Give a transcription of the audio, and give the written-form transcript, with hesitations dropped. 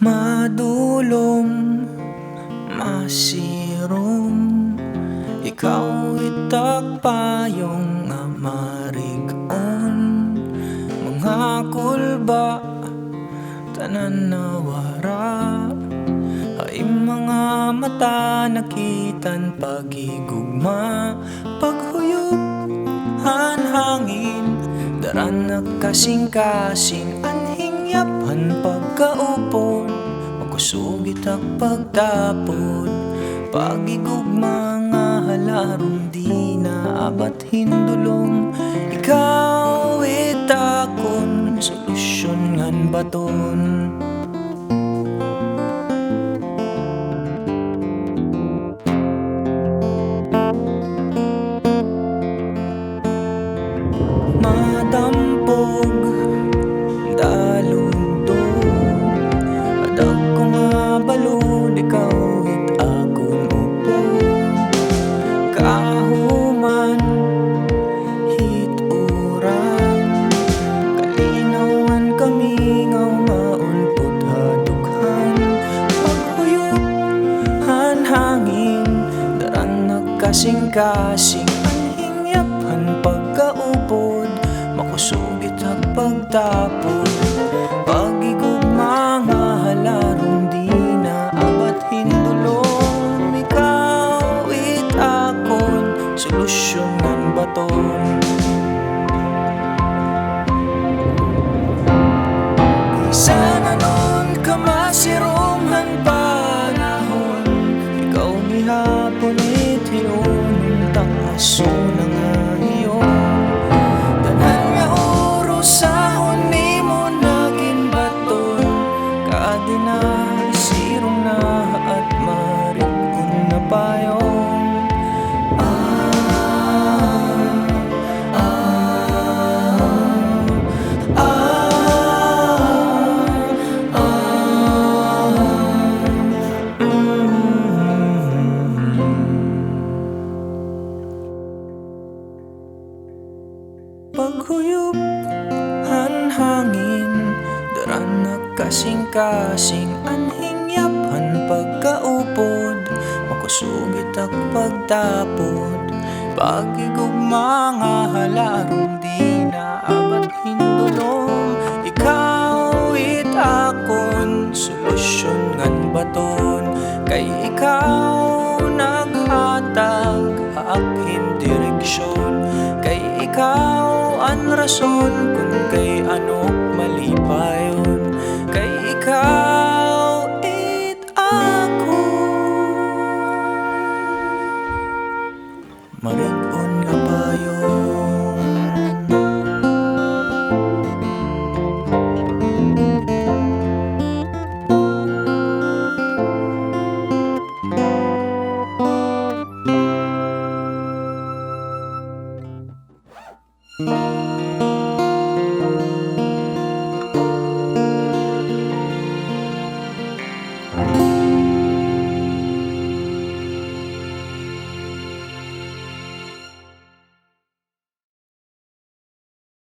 Madulom, masirom, ikaw itagpayong nga marigon. Mga kulba, tanan nawara, ay mga mata nakitan pagigugma. Paghuyop, hanhangin, daran nakasing-kasing, anhing yapan pagkaupon, magkusugit ak pagtapod. Pagigugma nga halarong di na abat hindulong, ikaw itakon solusyon ngan baton. Madampog, dalugdog, adag ko nga balod, ikaw it akong upo. Kahuman, hit urang, kalinawan kami ngaw maulpot hadughan. Paghuyop, hanhangin, daran nagkasing-kasing, anhing yapan pagkaupod, makusugit at pagtapod. Pagigugma nga halarong di na abat hindulong, ikaw itakon solusyon ngan baton. Sana nun ka masirumhan panahon, ikaw mihapon itiyon tangaso na nga iyon. Tanan nga oros sahon nimo naging baton, kaadi na sirong na at marigon na payong. Paghuyop, hanhangin, daran nagkasing-kasing, anhing yapan pagkaupod, makusugit ak pagtapod. Pagigugma nga halarong di na abat hindulong, ikaw itakon solusyon ngan baton. Kay ikaw naghatag aking direksyon, kay ikaw an rason kung kay anok malipay.